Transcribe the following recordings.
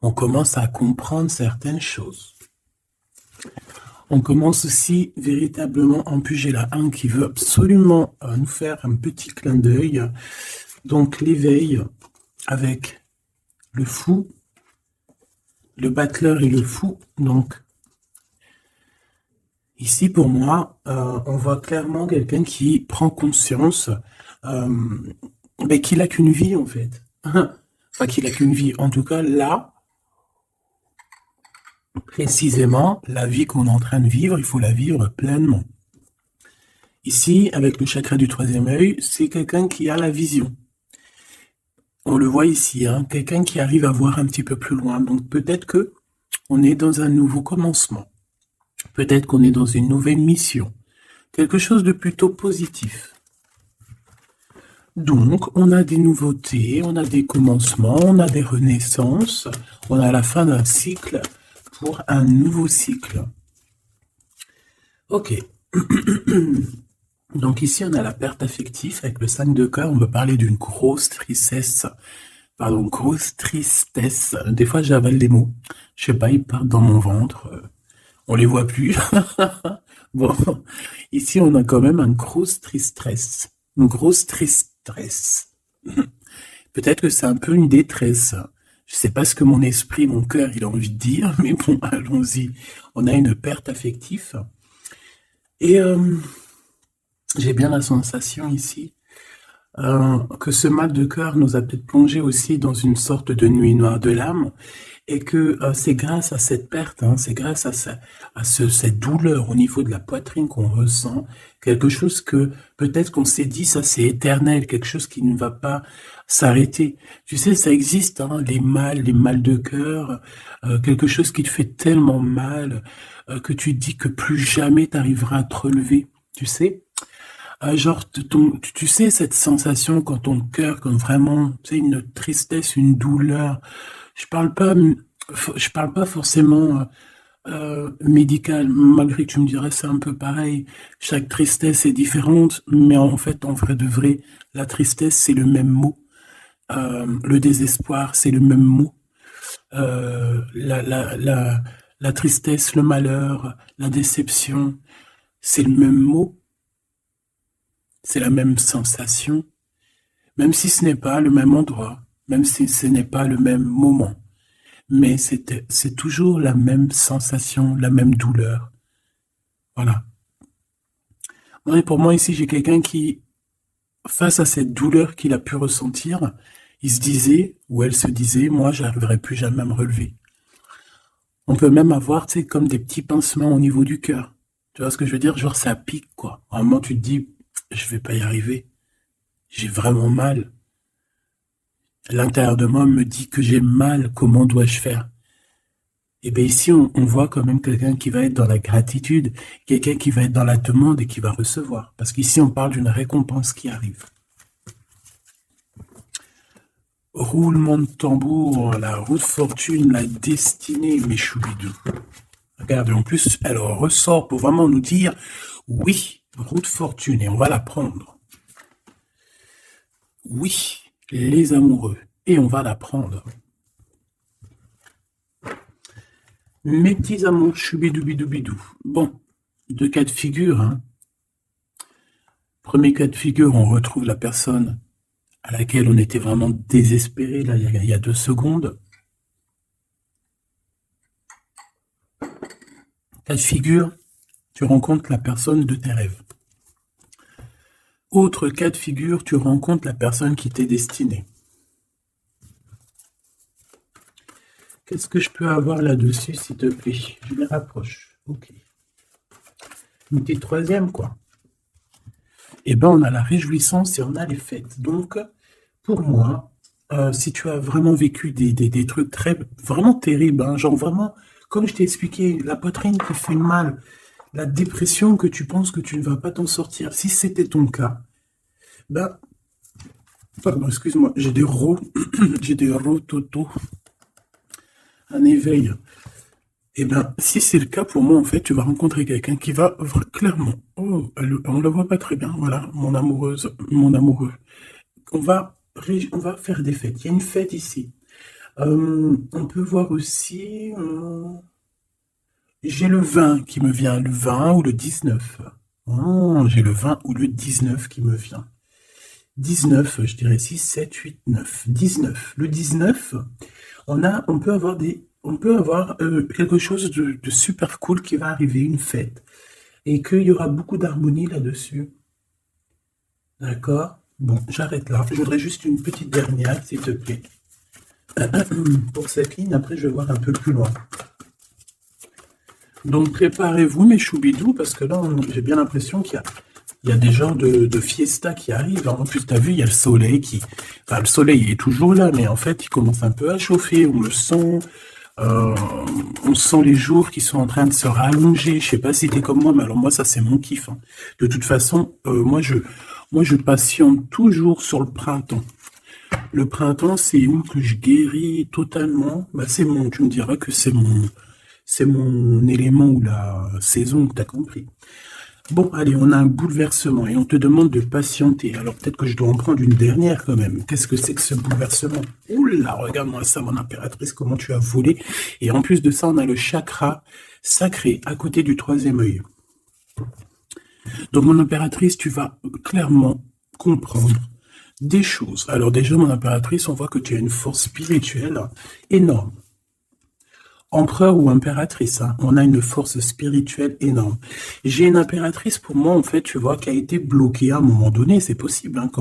On commence à comprendre certaines choses. On commence aussi véritablement, en plus j'ai la 1 qui veut absolument nous faire un petit clin d'œil. Donc l'éveil avec le fou, le battleur et le fou. Donc ici pour moi, on voit clairement quelqu'un qui prend conscience qu'il n'a qu'une vie en fait. Enfin qu'il n'a qu'une vie. En tout cas là, précisément, la vie qu'on est en train de vivre, il faut la vivre pleinement. Ici, avec le chakra du troisième œil, c'est quelqu'un qui a la vision. On le voit ici, hein, quelqu'un qui arrive à voir un petit peu plus loin. Donc peut-être que on est dans un nouveau commencement. Peut-être qu'on est dans une nouvelle mission. Quelque chose de plutôt positif. Donc, on a des nouveautés, on a des commencements, on a des renaissances, on a la fin d'un cycle pour un nouveau cycle. Ok. Donc ici, on a la perte affective avec le 5 de cœur. On veut parler d'une grosse tristesse. Pardon, grosse tristesse. Des fois, j'avale les mots. Je sais pas, ils partent dans mon ventre. On les voit plus. Bon, ici, on a quand même une grosse tristesse. Une grosse tristesse. Peut-être que c'est un peu une détresse. Je sais pas ce que mon esprit, mon cœur, il a envie de dire, mais bon, allons-y. On a une perte affective. Et j'ai bien la sensation ici que ce mal de cœur nous a peut-être plongé aussi dans une sorte de nuit noire de l'âme, et que c'est grâce à cette perte, hein, c'est grâce à cette douleur au niveau de la poitrine qu'on ressent, quelque chose que peut-être qu'on s'est dit, ça c'est éternel, quelque chose qui ne va pas s'arrêter. Tu sais, ça existe, hein, les mal de cœur, quelque chose qui te fait tellement mal que tu te dis que plus jamais tu arriveras à te relever, tu sais. Genre, tu sais, cette sensation quand ton cœur, quand vraiment, tu sais, une tristesse, une douleur. Je parle pas forcément médical, malgré que tu me dirais c'est un peu pareil. Chaque tristesse est différente, mais en fait, en vrai de vrai, la tristesse, c'est le même mot. Le désespoir, c'est le même mot. La tristesse, le malheur, la déception, c'est le même mot. C'est la même sensation, même si ce n'est pas le même endroit, même si ce n'est pas le même moment. Mais c'est toujours la même sensation, la même douleur. Voilà. Et pour moi, ici, j'ai quelqu'un qui, face à cette douleur qu'il a pu ressentir, il se disait, ou elle se disait, moi, j'arriverai plus jamais à me relever. On peut même avoir, tu sais, comme des petits pincements au niveau du cœur. Tu vois ce que je veux dire? Genre, ça pique, quoi. À un moment, tu te dis, je vais pas y arriver. J'ai vraiment mal. L'intérieur de moi me dit que j'ai mal, comment dois-je faire? Et bien ici, on voit quand même quelqu'un qui va être dans la gratitude, quelqu'un qui va être dans la demande et qui va recevoir. Parce qu'ici, on parle d'une récompense qui arrive. Roulement de tambour, la roue de fortune, la destinée, mes choubidous. Regardez, en plus, elle ressort pour vraiment nous dire, oui, roue de fortune, et on va la prendre. Oui, les amoureux, et on va la prendre. Mes petits amours, choubidoubidoubidou. Bon, deux cas de figure. Hein. Premier cas de figure, on retrouve la personne à laquelle on était vraiment désespéré, là, il y a 2 secondes. Cas de figure, tu rencontres la personne de tes rêves. Autre cas de figure, tu rencontres la personne qui t'est destinée. Qu'est-ce que je peux avoir là-dessus, s'il te plaît? Je les rapproche. Ok. Une petite troisième, quoi. Eh ben, on a la réjouissance et on a les fêtes. Donc, pour moi, si tu as vraiment vécu des trucs vraiment terribles, hein, genre vraiment, comme je t'ai expliqué, la poitrine qui fait mal, la dépression que tu penses que tu ne vas pas t'en sortir, si c'était ton cas, ben, pardon, excuse-moi, j'ai des rototos, un éveil. Eh bien, si c'est le cas pour moi, en fait, tu vas rencontrer quelqu'un qui va clairement, oh, on la voit pas très bien, voilà, mon amoureuse, mon amoureux. On va faire des fêtes. Il y a une fête ici. On peut voir aussi... j'ai le 20 qui me vient, le 20 ou le 19. Oh, j'ai le 20 ou le 19 qui me vient. 19, je dirais 6, 7, 8, 9. 19. Le 19, on peut avoir quelque chose de super cool qui va arriver, une fête. Et qu'il y aura beaucoup d'harmonie là-dessus. D'accord? Bon, j'arrête là. Je voudrais juste une petite dernière, s'il te plaît. Pour cette ligne, après, je vais voir un peu plus loin. Donc, préparez-vous, mes choubidous, parce que là, j'ai bien l'impression qu'il y a des genres de fiesta qui arrivent. En plus, tu as vu, il y a le soleil qui... Enfin, le soleil est toujours là, mais en fait, il commence un peu à chauffer. On le sent. On sent les jours qui sont en train de se rallonger. Je sais pas si t'es comme moi, mais alors moi, ça, c'est mon kiff. Hein. De toute façon, moi, je patiente toujours sur le printemps. Le printemps, c'est où que je guéris totalement. Bah, tu me diras que c'est mon élément ou la saison, t'as compris. Bon, allez, on a un bouleversement et on te demande de patienter. Alors peut-être que je dois en prendre une dernière quand même. Qu'est-ce que c'est que ce bouleversement? Oula, regarde-moi ça, mon impératrice, comment tu as volé. Et en plus de ça, on a le chakra sacré à côté du troisième œil. Donc, mon impératrice, tu vas clairement comprendre des choses. Alors déjà, mon impératrice, on voit que tu as une force spirituelle énorme. Empereur ou impératrice, hein, on a une force spirituelle énorme. J'ai une impératrice, pour moi, en fait, tu vois, qui a été bloquée à un moment donné, c'est possible, hein,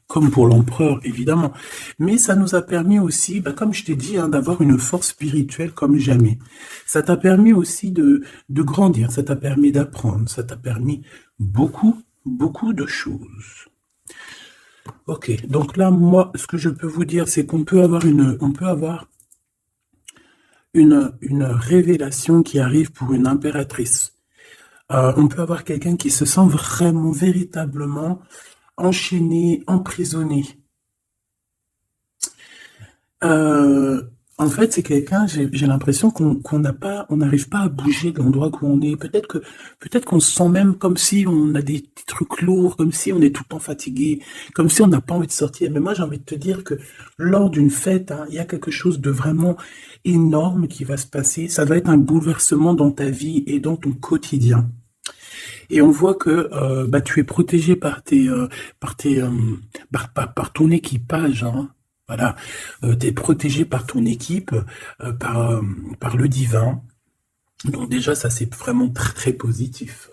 comme pour l'empereur, évidemment. Mais ça nous a permis aussi, bah, comme je t'ai dit, hein, d'avoir une force spirituelle comme jamais. Ça t'a permis aussi de grandir, ça t'a permis d'apprendre, ça t'a permis beaucoup, beaucoup de choses. Ok, donc là, moi, ce que je peux vous dire, c'est qu'on peut avoir une révélation qui arrive pour une impératrice. On peut avoir quelqu'un qui se sent vraiment, véritablement enchaîné, emprisonné. En fait, c'est quelqu'un, j'ai l'impression qu'on n'arrive pas à bouger de l'endroit où on est. Peut-être qu'on se sent même comme si on a des petits trucs lourds, comme si on est tout le temps fatigué, comme si on n'a pas envie de sortir. Mais moi, j'ai envie de te dire que lors d'une fête, hein, il y a quelque chose de vraiment énorme qui va se passer. Ça va être un bouleversement dans ta vie et dans ton quotidien. Et on voit que bah, tu es protégé par ton équipage, hein. Voilà, tu es protégé par ton équipe, par le divin. Donc déjà, ça c'est vraiment très positif.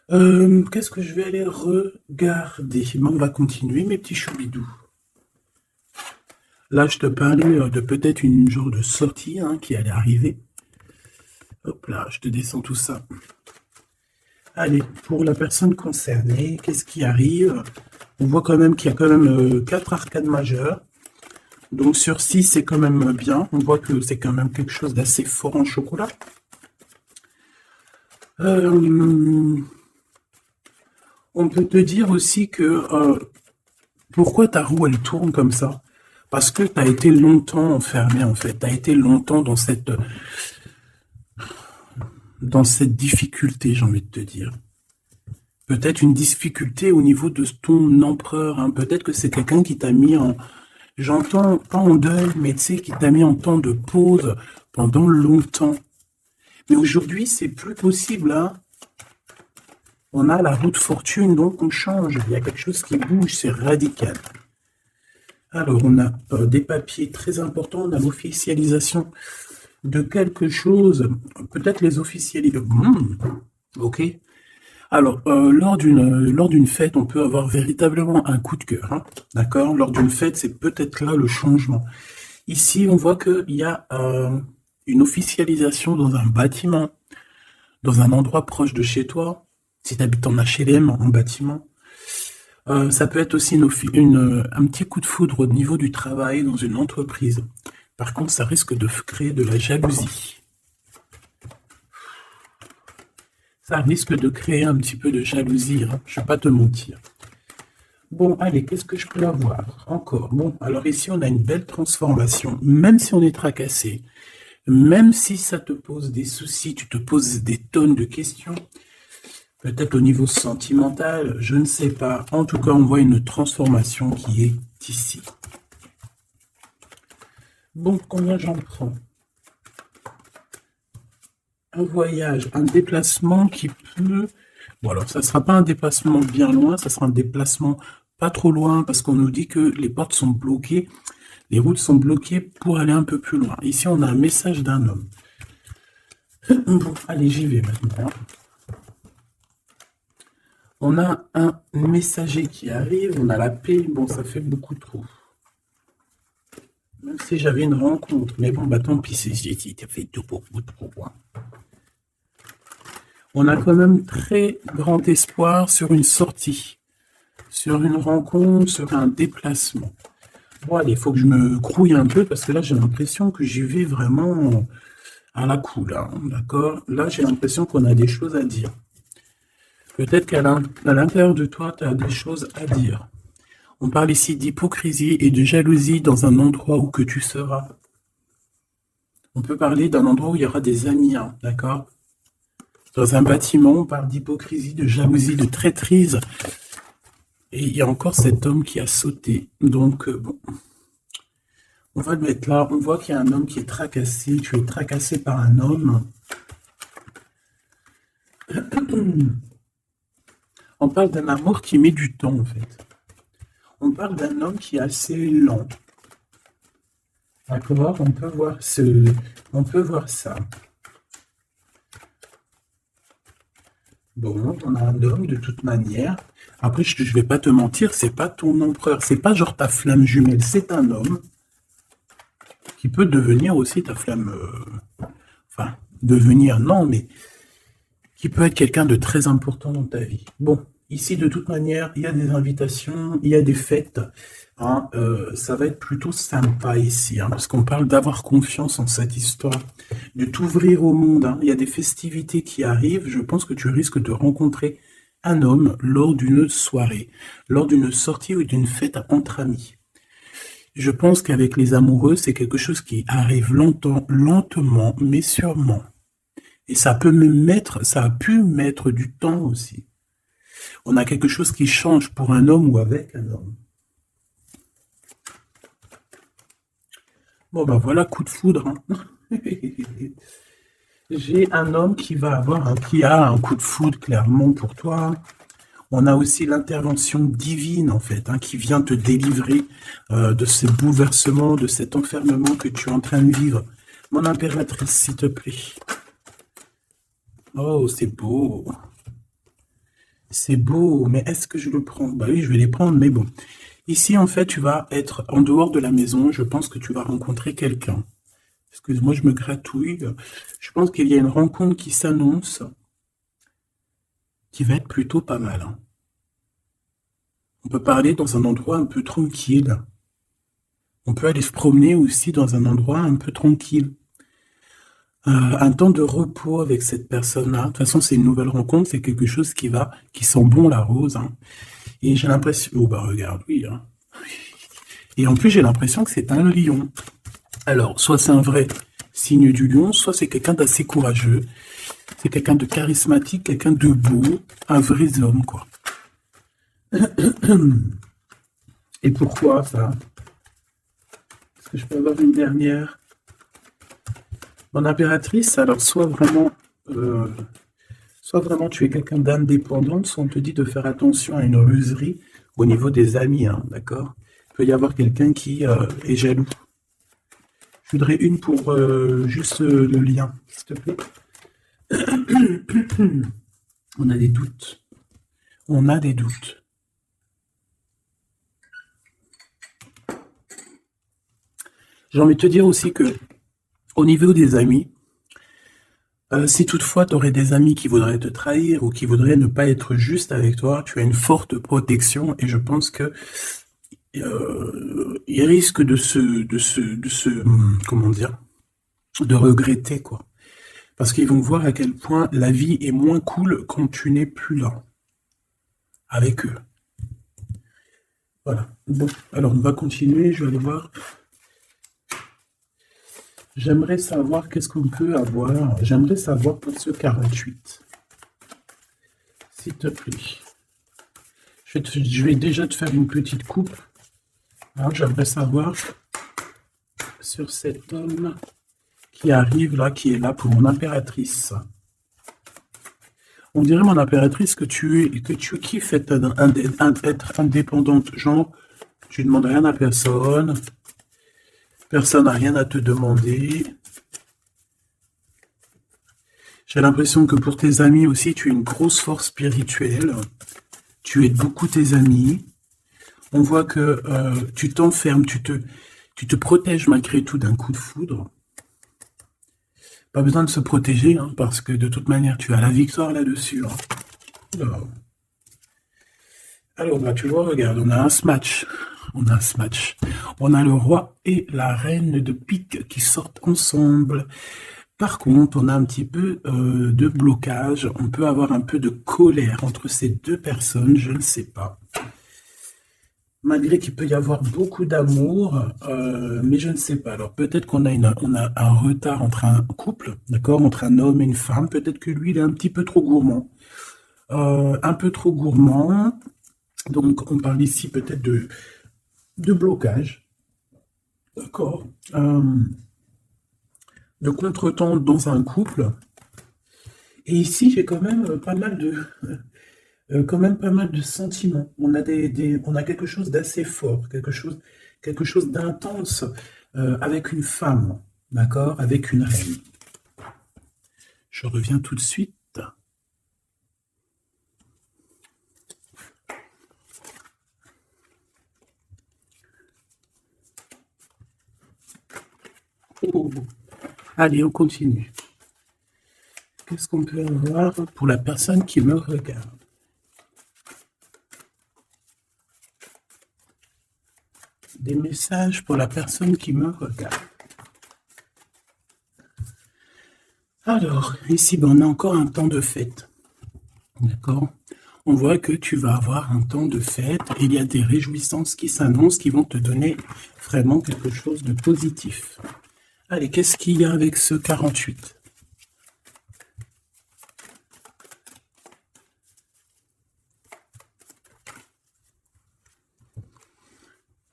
Qu'est-ce que je vais aller regarder? Bon, on va continuer, mes petits choubidous. Là, je te parlais de peut-être une genre de sortie hein, qui allait arriver. Hop là, je te descends tout ça. Allez, pour la personne concernée, qu'est-ce qui arrive? On voit quand même qu'il y a quand même 4 arcades majeures. Donc sur 6, c'est quand même bien. On voit que c'est quand même quelque chose d'assez fort en chocolat. On peut te dire aussi que pourquoi ta roue elle tourne comme ça? Parce que tu as été longtemps enfermé en fait. Tu as été longtemps dans cette difficulté, j'ai envie de te dire. Peut-être une difficulté au niveau de ton empereur. Hein. Peut-être que c'est quelqu'un qui t'a mis en... J'entends pas en deuil, mais tu sais, qui t'a mis en temps de pause pendant longtemps. Mais aujourd'hui, c'est plus possible. Hein. On a la roue de fortune, donc on change. Il y a quelque chose qui bouge, c'est radical. Alors, on a des papiers très importants. On a l'officialisation de quelque chose. Peut-être les officialiser. Ok. Alors, lors d'une fête, on peut avoir véritablement un coup de cœur, hein, d'accord? Lors d'une fête, c'est peut-être là le changement. Ici, on voit qu'il y a une officialisation dans un bâtiment, dans un endroit proche de chez toi, si tu habites en HLM, en bâtiment. Ça peut être aussi un petit coup de foudre au niveau du travail dans une entreprise. Par contre, ça risque de créer de la jalousie. Ça risque de créer un petit peu de jalousie, hein, je ne vais pas te mentir. Bon, allez, qu'est-ce que je peux avoir encore? Bon, alors ici, on a une belle transformation. Même si on est tracassé, même si ça te pose des soucis, tu te poses des tonnes de questions, peut-être au niveau sentimental, je ne sais pas. En tout cas, on voit une transformation qui est ici. Bon, combien j'en prends? Un voyage, un déplacement qui peut... Bon, alors, ça ne sera pas un déplacement bien loin, ça sera un déplacement pas trop loin, parce qu'on nous dit que les portes sont bloquées, les routes sont bloquées pour aller un peu plus loin. Ici, on a un message d'un homme. Bon, allez, j'y vais maintenant. On a un messager qui arrive, on a la paix, bon, ça fait beaucoup trop. Même si j'avais une rencontre, mais bon, bah tant pis, ça fait tout beaucoup trop. Hein. On a quand même très grand espoir sur une sortie, sur une rencontre, sur un déplacement. Bon, allez, il faut que je me grouille un peu, parce que là, j'ai l'impression que j'y vais vraiment à la cool, hein, d'accord? Là, j'ai l'impression qu'on a des choses à dire. Peut-être qu'à l'intérieur de toi, tu as des choses à dire. On parle ici d'hypocrisie et de jalousie dans un endroit où que tu seras. On peut parler d'un endroit où il y aura des amis, hein, d'accord? Dans un bâtiment, on parle d'hypocrisie, de jalousie, de traîtrise. Et il y a encore cet homme qui a sauté. Donc, bon, on va le mettre là. On voit qu'il y a un homme qui est tracassé. Tu es tracassé par un homme. On parle d'un amour qui met du temps, en fait. On parle d'un homme qui est assez lent. D'accord? On peut voir ça. Bon, on a un homme de toute manière. Après, je vais pas te mentir, c'est pas ton empereur, c'est pas genre ta flamme jumelle, c'est un homme qui peut devenir aussi ta flamme. Enfin, devenir, non, mais qui peut être quelqu'un de très important dans ta vie. Bon, ici, de toute manière, il y a des invitations, il y a des fêtes. Hein, ça va être plutôt sympa ici, hein, parce qu'on parle d'avoir confiance en cette histoire, de t'ouvrir au monde. Hein. Il y a des festivités qui arrivent. Je pense que tu risques de rencontrer un homme lors d'une soirée, lors d'une sortie ou d'une fête entre amis. Je pense qu'avec les amoureux, c'est quelque chose qui arrive lentement, mais sûrement. Et ça a pu mettre du temps aussi. On a quelque chose qui change pour un homme ou avec un homme. Bon, ben voilà, coup de foudre. Hein. J'ai un homme qui a un coup de foudre clairement pour toi. On a aussi l'intervention divine, en fait, hein, qui vient te délivrer de ces bouleversements, de cet enfermement que tu es en train de vivre. Mon impératrice, s'il te plaît. Oh, c'est beau. C'est beau, mais est-ce que je le prends? Bah oui, je vais les prendre, mais bon. Ici, en fait, tu vas être en dehors de la maison. Je pense que tu vas rencontrer quelqu'un. Excuse-moi, je me gratouille. Je pense qu'il y a une rencontre qui s'annonce, qui va être plutôt pas mal. Hein. On peut parler dans un endroit un peu tranquille. On peut aller se promener aussi dans un endroit un peu tranquille. Un temps de repos avec cette personne-là. De toute façon, c'est une nouvelle rencontre, c'est quelque chose qui sent bon la rose. Hein. Et j'ai l'impression... Oh bah regarde, oui. Hein. Et en plus, j'ai l'impression que c'est un lion. Alors, soit c'est un vrai signe du lion, soit c'est quelqu'un d'assez courageux. C'est quelqu'un de charismatique, quelqu'un de beau, un vrai homme, quoi. Et pourquoi ça? Est-ce que je peux avoir une dernière? Mon impératrice, alors soit vraiment tu es quelqu'un d'indépendant, soit on te dit de faire attention à une ruserie au niveau des amis, hein, d'accord? Il peut y avoir quelqu'un qui est jaloux. Je voudrais une pour juste le lien, s'il te plaît. On a des doutes. On a des doutes. J'ai envie de te dire aussi que, au niveau des amis, si toutefois tu aurais des amis qui voudraient te trahir ou qui voudraient ne pas être juste avec toi, tu as une forte protection et je pense que ils risquent comment dire, de regretter, quoi. Parce qu'ils vont voir à quel point la vie est moins cool quand tu n'es plus là, avec eux. Voilà. Bon, alors on va continuer, je vais aller voir. J'aimerais savoir qu'est-ce qu'on peut avoir. J'aimerais savoir pour ce 48. S'il te plaît. Je vais déjà te faire une petite coupe. Alors, j'aimerais savoir ce sur cet homme qui arrive là, qui est là pour mon impératrice. On dirait, mon impératrice, que tu kiffes être indépendante. Genre, tu ne demandes rien à personne. Personne n'a rien à te demander. J'ai l'impression que pour tes amis aussi, tu as une grosse force spirituelle. Tu aides beaucoup tes amis. On voit que tu t'enfermes, tu te protèges malgré tout d'un coup de foudre. Pas besoin de se protéger, hein, parce que de toute manière, tu as la victoire là-dessus. Hein. Alors, bah, tu vois, regarde, on a un smash. On a un smash. On a le roi et la reine de pique qui sortent ensemble. Par contre, on a un petit peu de blocage. On peut avoir un peu de colère entre ces deux personnes, je ne sais pas. Malgré qu'il peut y avoir beaucoup d'amour, mais je ne sais pas. Alors peut-être qu'on a, un retard entre un couple, d'accord, entre un homme et une femme. Peut-être que lui, il est un petit peu trop gourmand. Un peu trop gourmand. Donc on parle ici peut-être de blocage. D'accord. De contretemps dans un couple. Et ici, j'ai quand même pas mal de sentiments. On a on a quelque chose d'assez fort, quelque chose d'intense avec une femme, d'accord, avec une reine. Je reviens tout de suite. Oh. Allez, on continue. Qu'est-ce qu'on peut avoir pour la personne qui me regarde? Des messages pour la personne qui me regarde. Alors, ici, on a encore un temps de fête. D'accord? On voit que tu vas avoir un temps de fête et il y a des réjouissances qui s'annoncent qui vont te donner vraiment quelque chose de positif. Allez, qu'est-ce qu'il y a avec ce 48?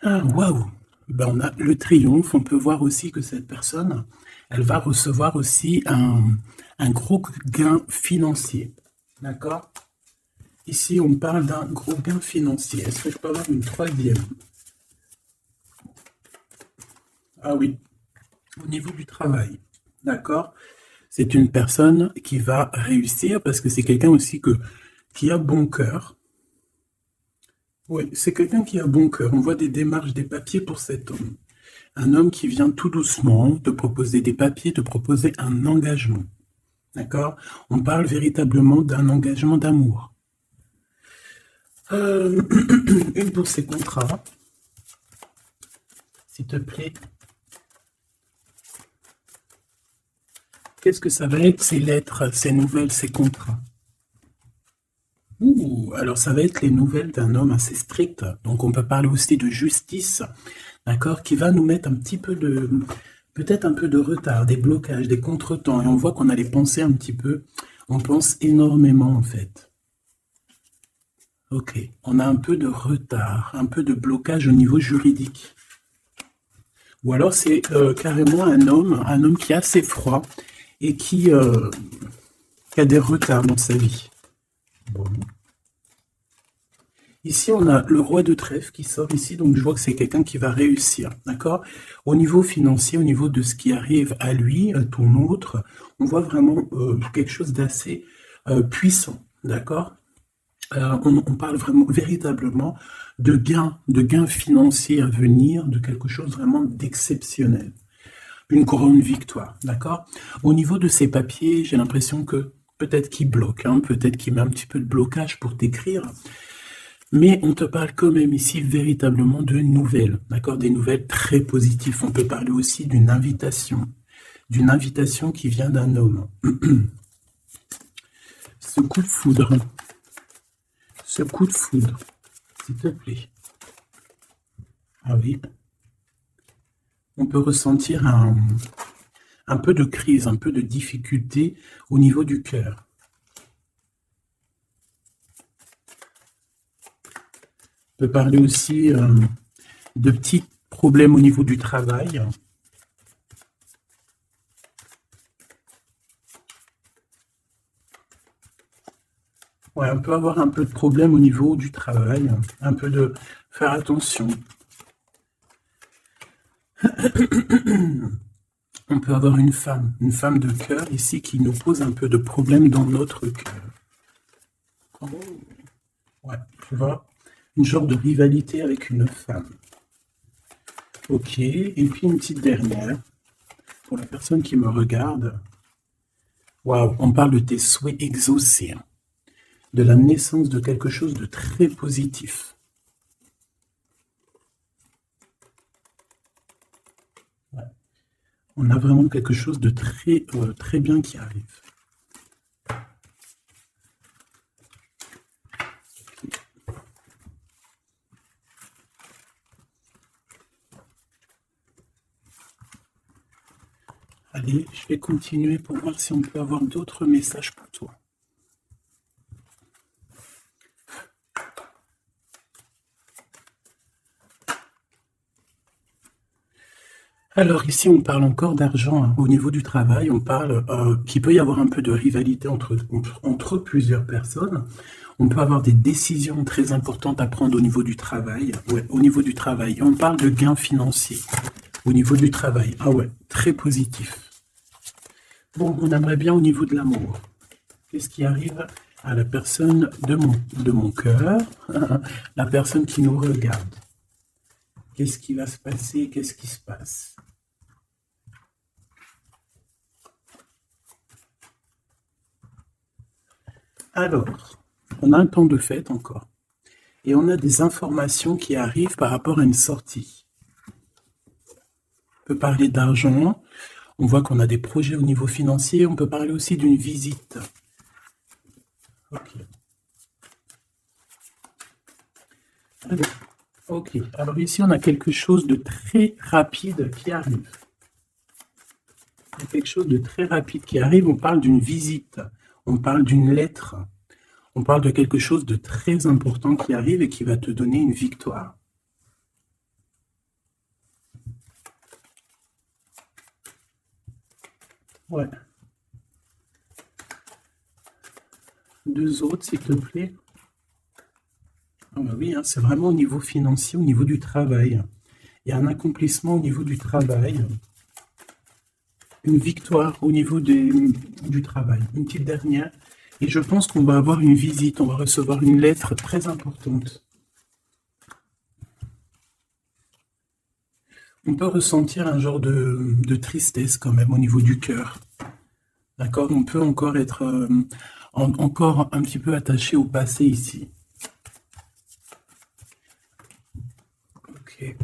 Ah, waouh! Ben, on a le triomphe. On peut voir aussi que cette personne, elle va recevoir aussi un gros gain financier. D'accord? Ici, on parle d'un gros gain financier. Est-ce que je peux avoir une troisième? Ah oui, au niveau du travail. D'accord? C'est une personne qui va réussir parce que c'est quelqu'un aussi qui a bon cœur. Oui, c'est quelqu'un qui a bon cœur. On voit des démarches, des papiers pour cet homme. Un homme qui vient tout doucement te proposer des papiers, te proposer un engagement. D'accord? On parle véritablement d'un engagement d'amour. Une pour ces contrats. S'il te plaît. Qu'est-ce que ça va être, ces lettres, ces nouvelles, ces contrats? Alors ça va être les nouvelles d'un homme assez strict. Donc on peut parler aussi de justice, d'accord, qui va nous mettre un petit peu peut-être un peu de retard, des blocages, des contretemps. Et on voit qu'on a les pensées un petit peu, on pense énormément en fait. Ok, on a un peu de retard, un peu de blocage au niveau juridique. Ou alors c'est carrément un homme qui est assez froid et qui a des retards dans sa vie. Bon. Ici, on a le roi de trèfle qui sort ici, donc je vois que c'est quelqu'un qui va réussir, d'accord? Au niveau financier, au niveau de ce qui arrive à lui, à ton autre, on voit vraiment quelque chose d'assez puissant, d'accord? On parle vraiment, véritablement, de gains financiers à venir, de quelque chose vraiment d'exceptionnel. Une grande victoire, d'accord? Au niveau de ces papiers, j'ai l'impression que peut-être qu'il bloque, hein, peut-être qu'il met un petit peu de blocage pour t'écrire, mais on te parle quand même ici véritablement de nouvelles, d'accord? Des nouvelles très positives. On peut parler aussi d'une invitation qui vient d'un homme. Ce coup de foudre, s'il te plaît. Ah oui. On peut ressentir un peu de crise, un peu de difficulté au niveau du cœur. On peut parler aussi de petits problèmes au niveau du travail. Ouais, on peut avoir un peu de problème au niveau du travail, un peu de faire attention. On peut avoir une femme de cœur ici qui nous pose un peu de problème dans notre cœur. Oh, ouais, tu vois, une genre de rivalité avec une femme. Ok, et puis une petite dernière, pour la personne qui me regarde. Waouh, on parle de tes souhaits exaucés, hein, de la naissance de quelque chose de très positif. Ouais. On a vraiment quelque chose de très bien qui arrive. Allez, je vais continuer pour voir si on peut avoir d'autres messages pour toi. Alors ici, on parle encore d'argent, hein. Au niveau du travail, on parle qu'il peut y avoir un peu de rivalité entre plusieurs personnes. On peut avoir des décisions très importantes à prendre au niveau du travail. Ouais, au niveau du travail. Et on parle de gains financiers au niveau du travail. Ah ouais, très positif. Bon, on aimerait bien au niveau de l'amour. Qu'est-ce qui arrive à la personne de mon cœur, la personne qui nous regarde? Qu'est-ce qui va se passer? Qu'est-ce qui se passe? Alors, on a un temps de fête encore. Et on a des informations qui arrivent par rapport à une sortie. On peut parler d'argent. On voit qu'on a des projets au niveau financier. On peut parler aussi d'une visite. Ok. Ok. Alors ici, on a quelque chose de très rapide qui arrive. Il y a quelque chose de très rapide qui arrive. On parle d'une visite. On parle d'une lettre. On parle de quelque chose de très important qui arrive et qui va te donner une victoire. Ouais. Deux autres, s'il te plaît. Ah bah oui, hein, c'est vraiment au niveau financier, au niveau du travail. Il y a un accomplissement au niveau du travail. Une victoire au niveau du travail. Une petite dernière. Et je pense qu'on va avoir une visite. On va recevoir une lettre très importante. On peut ressentir un genre de tristesse quand même au niveau du cœur. D'accord? On peut encore être encore un petit peu attaché au passé ici. Ok.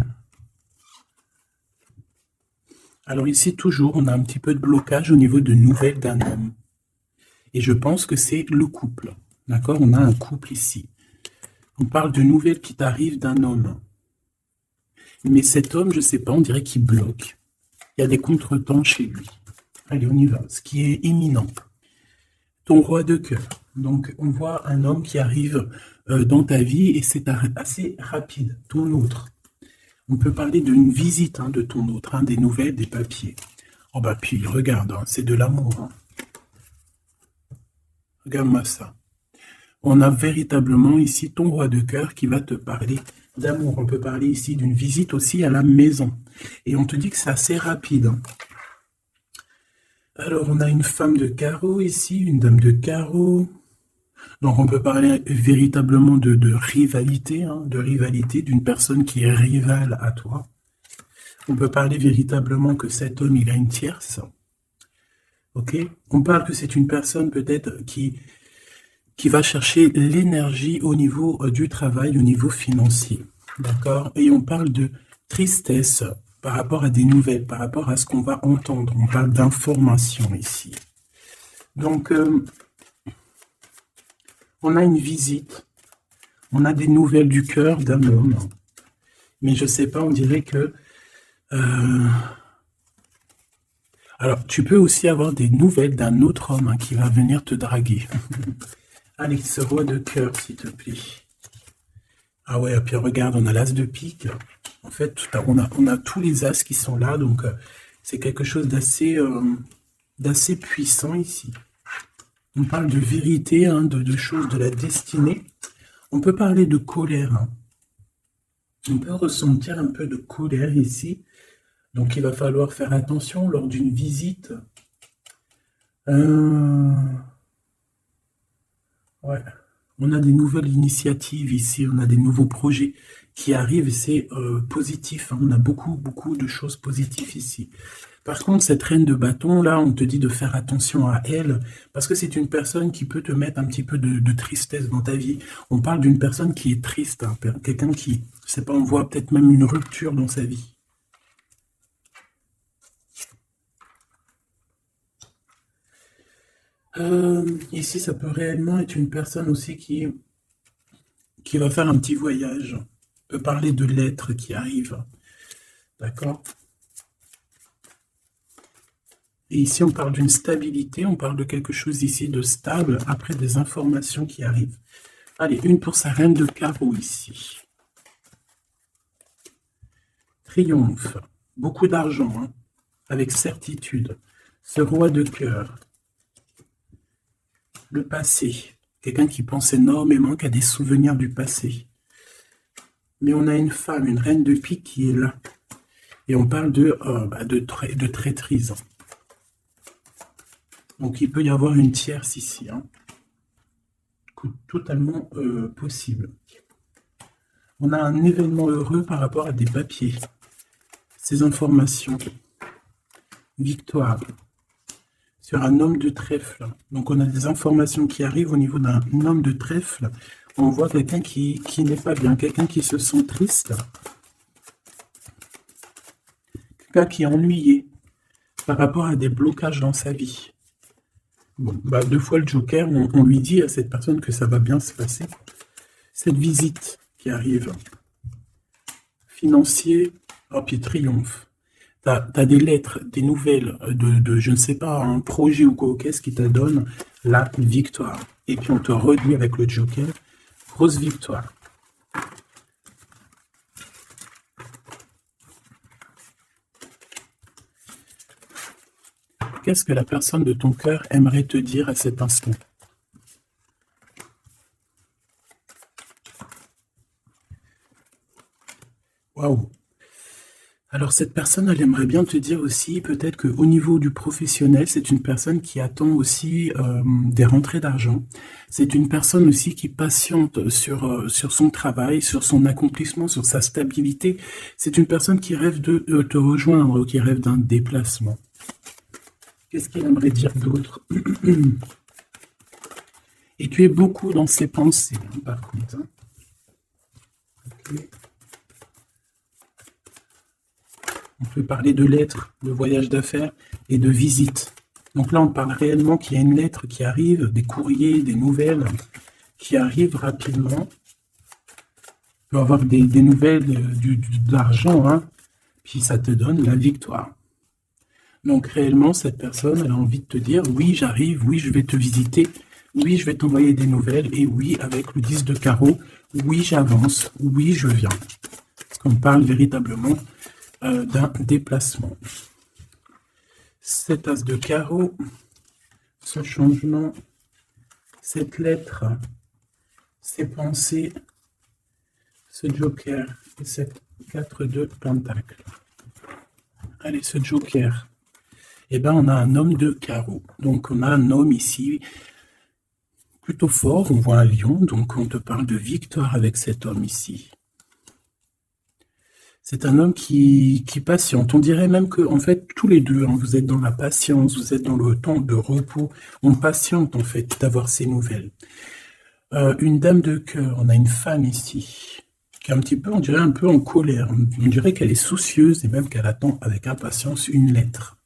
Alors ici, toujours, on a un petit peu de blocage au niveau de nouvelles d'un homme. Et je pense que c'est le couple. D'accord? On a un couple ici. On parle de nouvelles qui t'arrivent d'un homme. Mais cet homme, je ne sais pas, on dirait qu'il bloque. Il y a des contretemps chez lui. Allez, on y va. Ce qui est imminent. Ton roi de cœur. Donc, on voit un homme qui arrive dans ta vie et c'est assez rapide. Ton autre. On peut parler d'une visite de ton autre, des nouvelles, des papiers. Oh bah puis, regarde, c'est de l'amour. Regarde-moi ça. On a véritablement ici ton roi de cœur qui va te parler d'amour. On peut parler ici d'une visite aussi à la maison. Et on te dit que c'est assez rapide. Alors, on a une femme de carreau ici, une dame de carreau. Donc, on peut parler véritablement de rivalité, de rivalité d'une personne qui est rivale à toi. On peut parler véritablement que cet homme, il a une tierce. Ok? On parle que c'est une personne peut-être qui va chercher l'énergie au niveau du travail, au niveau financier. D'accord? Et on parle de tristesse par rapport à des nouvelles, par rapport à ce qu'on va entendre. On parle d'information ici. Donc, on a une visite. On a des nouvelles du cœur d'un homme. Mais je sais pas, on dirait que... Alors, tu peux aussi avoir des nouvelles d'un autre homme qui va venir te draguer. Allez, ce roi de cœur, s'il te plaît. Ah ouais, et puis regarde, on a l'as de pique. En fait, on a tous les as qui sont là, donc c'est quelque chose d'assez puissant ici. On parle de vérité, hein, de choses de la destinée. On peut parler de colère, hein. On peut ressentir un peu de colère ici. Donc il va falloir faire attention lors d'une visite. Euh, ouais. On a des nouvelles initiatives ici, on a des nouveaux projets qui arrivent et c'est positif, hein. On a beaucoup, beaucoup de choses positives ici. Par contre, cette reine de bâton, là, on te dit de faire attention à elle, parce que c'est une personne qui peut te mettre un petit peu de tristesse dans ta vie. On parle d'une personne qui est triste, hein, quelqu'un qui, je sais pas, on voit peut-être même une rupture dans sa vie. Ici, ça peut réellement être une personne aussi qui va faire un petit voyage. On peut parler de lettres qui arrivent, d'accord? Et ici, on parle d'une stabilité, on parle de quelque chose ici de stable, après des informations qui arrivent. Allez, une pour sa reine de carreau ici. Triomphe, beaucoup d'argent, hein, avec certitude. Ce roi de cœur, le passé, quelqu'un qui pense énormément, qui a des souvenirs du passé. Mais on a une femme, une reine de pique qui est là. Et on parle de traîtrise. Donc il peut y avoir une tierce ici, hein. Totalement possible. On a un événement heureux par rapport à des papiers. Ces informations. Victoire. Sur un homme de trèfle. Donc on a des informations qui arrivent au niveau d'un homme de trèfle. On voit quelqu'un qui n'est pas bien, quelqu'un qui se sent triste. Quelqu'un qui est ennuyé par rapport à des blocages dans sa vie. Bon, bah, deux fois le Joker, on lui dit à cette personne que ça va bien se passer. Cette visite qui arrive, financier, oh, puis triomphe. Tu as des lettres, des nouvelles je ne sais pas, un projet ou quoi, qu'est-ce qui te donne la victoire. Et puis on te redit avec le Joker, grosse victoire. Qu'est-ce que la personne de ton cœur aimerait te dire à cet instant? Waouh! Alors cette personne, elle aimerait bien te dire aussi, peut-être qu'au niveau du professionnel, c'est une personne qui attend aussi des rentrées d'argent. C'est une personne aussi qui patiente sur son travail, sur son accomplissement, sur sa stabilité. C'est une personne qui rêve de te rejoindre, qui rêve d'un déplacement. Qu'est-ce qu'il aimerait dire d'autre? Et tu es beaucoup dans ses pensées, hein, par contre, hein. Okay. On peut parler de lettres, de voyage d'affaires et de visites. Donc là, on parle réellement qu'il y a une lettre qui arrive, des courriers, des nouvelles qui arrivent rapidement. Tu peux avoir des nouvelles, de l'argent, hein, puis ça te donne la victoire. Donc réellement, cette personne, elle a envie de te dire, oui, j'arrive, oui, je vais te visiter, oui, je vais t'envoyer des nouvelles, et oui, avec le 10 de carreau, oui, j'avance, oui, je viens. Parce qu'on parle véritablement d'un déplacement. Cet as de carreau, ce changement, cette lettre, ces pensées, ce joker et cette 4 de pentacle. Allez, ce joker. Eh bien, on a un homme de carreau. Donc, on a un homme ici plutôt fort. On voit un lion. Donc, on te parle de victoire avec cet homme ici. C'est un homme qui patiente. On dirait même que, en fait, tous les deux, hein, vous êtes dans la patience, vous êtes dans le temps de repos. On patiente, en fait, d'avoir ces nouvelles. Une dame de cœur. On a une femme ici qui est un petit peu, on dirait un peu en colère. On dirait qu'elle est soucieuse et même qu'elle attend avec impatience une lettre.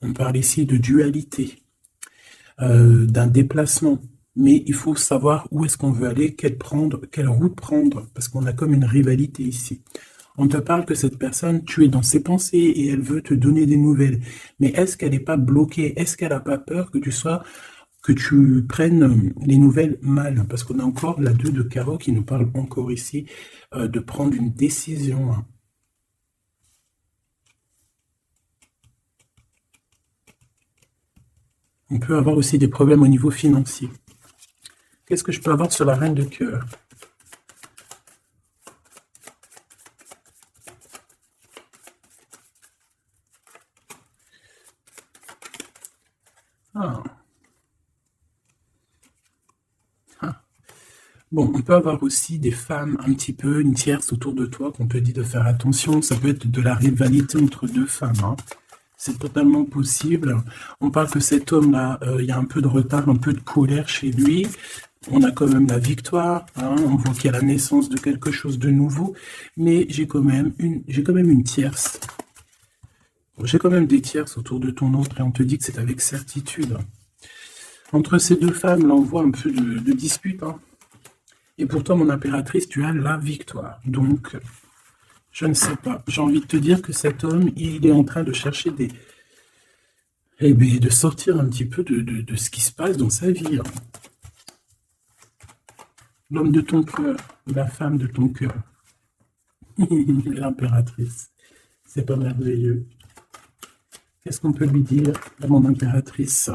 On parle ici de dualité, d'un déplacement. Mais il faut savoir où est-ce qu'on veut aller, quelle route prendre, parce qu'on a comme une rivalité ici. On te parle que cette personne, tu es dans ses pensées et elle veut te donner des nouvelles. Mais est-ce qu'elle n'est pas bloquée? Est-ce qu'elle n'a pas peur que tu prennes les nouvelles mal? Parce qu'on a encore la 2 de carreau qui nous parle encore ici de prendre une décision, hein. On peut avoir aussi des problèmes au niveau financier. Qu'est-ce que je peux avoir sur la reine de cœur? Ah. Ah. Bon, on peut avoir aussi des femmes un petit peu, une tierce autour de toi qu'on te dit de faire attention. Ça peut être de la rivalité entre deux femmes, hein. C'est totalement possible. On parle que cet homme-là, il y a un peu de retard, un peu de colère chez lui. On a quand même la victoire, hein. On voit qu'il y a la naissance de quelque chose de nouveau. Mais j'ai quand même une tierce. J'ai quand même des tierces autour de ton autre et on te dit que c'est avec certitude. Entre ces deux femmes, là, on voit un peu de dispute, hein. Et pour toi, mon impératrice, tu as la victoire. Donc, je ne sais pas. J'ai envie de te dire que cet homme, il est en train de chercher eh bien, de sortir un petit peu de ce qui se passe dans sa vie, hein. L'homme de ton cœur, la femme de ton cœur. L'impératrice. C'est pas merveilleux. Qu'est-ce qu'on peut lui dire à mon impératrice?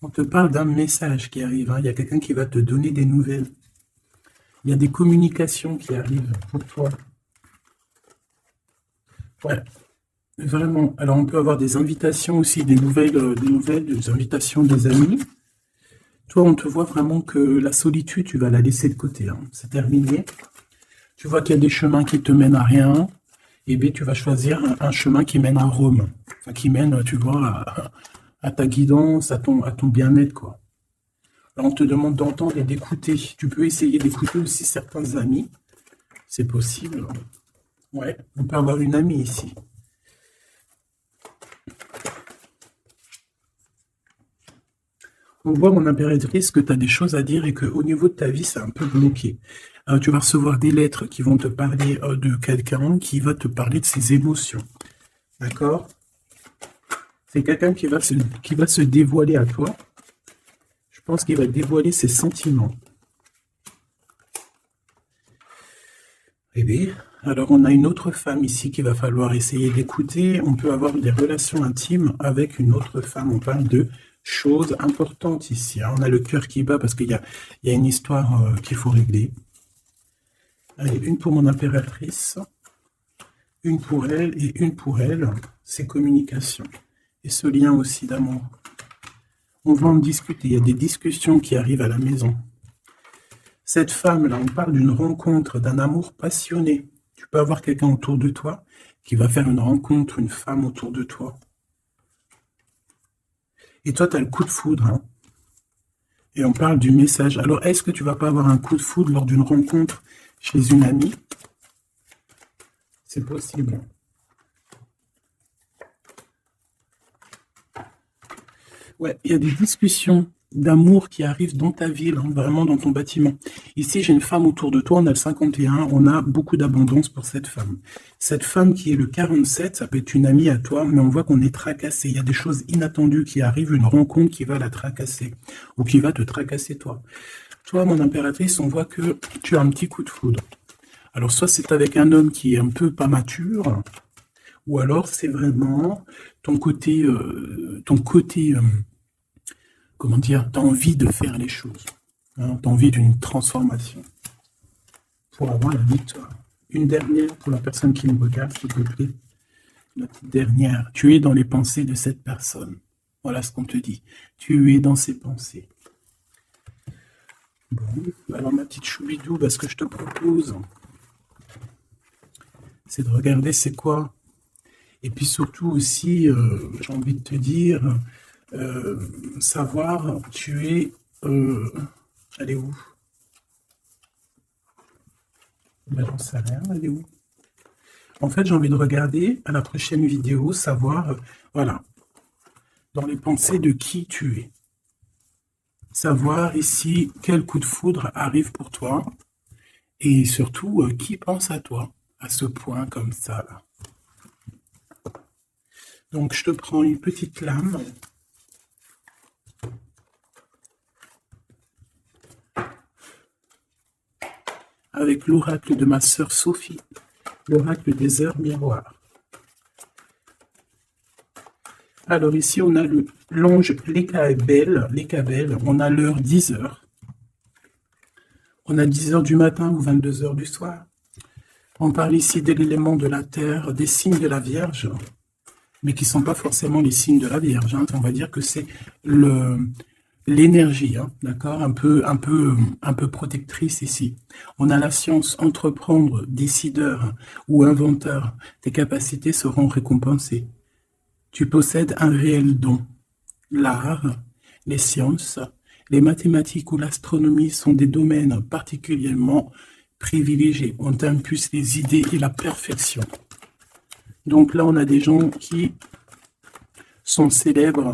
On te parle d'un message qui arrive, hein. Il y a quelqu'un qui va te donner des nouvelles. Il y a des communications qui arrivent pour toi. Ouais, vraiment. Alors, on peut avoir des invitations aussi, des nouvelles, des invitations des amis. Toi, on te voit vraiment que la solitude, tu vas la laisser de côté, hein. C'est terminé. Tu vois qu'il y a des chemins qui te mènent à rien. Et bien, tu vas choisir un chemin qui mène à Rome. Enfin, qui mène, tu vois, à ta guidance, à ton bien-être, quoi. Alors, on te demande d'entendre et d'écouter. Tu peux essayer d'écouter aussi certains amis. C'est possible. Ouais, on peut avoir une amie ici. On voit, mon impératrice, que tu as des choses à dire et qu'au niveau de ta vie, c'est un peu bloqué. Tu vas recevoir des lettres qui vont te parler de quelqu'un qui va te parler de ses émotions. D'accord? C'est quelqu'un qui va se dévoiler à toi. Je pense qu'il va dévoiler ses sentiments. Eh bien, alors on a une autre femme ici qu'il va falloir essayer d'écouter. On peut avoir des relations intimes avec une autre femme. On parle de choses importantes ici, hein. On a le cœur qui bat parce qu'il y a une histoire qu'il faut régler. Allez, une pour mon impératrice, une pour elle et une pour elle. C'est communication. Et ce lien aussi d'amour. On va en discuter. Il y a des discussions qui arrivent à la maison. Cette femme-là, on parle d'une rencontre, d'un amour passionné. Tu peux avoir quelqu'un autour de toi qui va faire une rencontre, une femme autour de toi. Et toi, tu as le coup de foudre, hein. Et on parle du message. Alors, est-ce que tu vas pas avoir un coup de foudre lors d'une rencontre chez une amie? C'est possible. Ouais, il y a des discussions d'amour qui arrivent dans ta ville, hein, vraiment dans ton bâtiment. Ici, j'ai une femme autour de toi, on a le 51, on a beaucoup d'abondance pour cette femme. Cette femme qui est le 47, ça peut être une amie à toi, mais on voit qu'on est tracassé. Il y a des choses inattendues qui arrivent, une rencontre qui va la tracasser, ou qui va te tracasser toi. Toi, mon impératrice, on voit que tu as un petit coup de foudre. Alors, soit c'est avec un homme qui est un peu pas mature, ou alors c'est vraiment ton côté, comment dire, tu as envie de faire les choses, hein, tu as envie d'une transformation pour avoir la victoire. Une dernière pour la personne qui me regarde, s'il te plaît. La petite dernière. Tu es dans les pensées de cette personne. Voilà ce qu'on te dit. Tu es dans ses pensées. Bon, alors ma petite choubidou, ce que je te propose, c'est de regarder c'est quoi. Et puis surtout aussi, j'ai envie de te dire, savoir, tu es... elle est où? J'en sais rien, elle est où? En fait, j'ai envie de regarder à la prochaine vidéo, savoir, voilà, dans les pensées de qui tu es. Savoir ici quel coup de foudre arrive pour toi. Et surtout, qui pense à toi, à ce point comme ça, là. Donc, je te prends une petite lame. Avec l'oracle de ma sœur Sophie, l'oracle des heures miroirs. Alors ici, on a l'ange Lekabel, on a l'heure 10 heures. On a 10 heures du matin ou 22 heures du soir. On parle ici de l'élément de la terre, des signes de la Vierge, mais qui ne sont pas forcément les signes de la Vierge. Hein. On va dire que c'est l'énergie, hein, d'accord, un peu protectrice ici. On a la science, entreprendre, décideur ou inventeur. Tes capacités seront récompensées. Tu possèdes un réel don. L'art, les sciences, les mathématiques ou l'astronomie sont des domaines particulièrement privilégiés. On t'impulse les idées et la perfection. Donc là, on a des gens qui sont célèbres,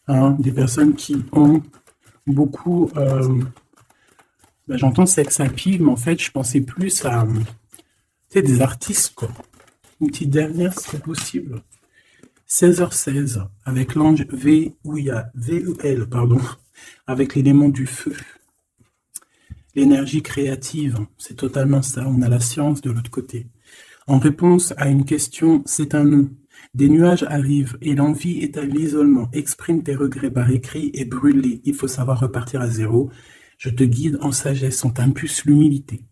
hein, des personnes qui ont beaucoup... j'entends sex appeal, mais en fait, je pensais plus à des artistes, quoi. Une petite dernière, si c'est possible. 16h16, avec l'ange VEL, pardon, avec l'élément du feu. L'énergie créative, c'est totalement ça. On a la science de l'autre côté. En réponse à une question, c'est un non. Des nuages arrivent et l'envie est à l'isolement. Exprime tes regrets par écrit et brûle-les. Il faut savoir repartir à zéro. Je te guide en sagesse, on t'impulse l'humilité.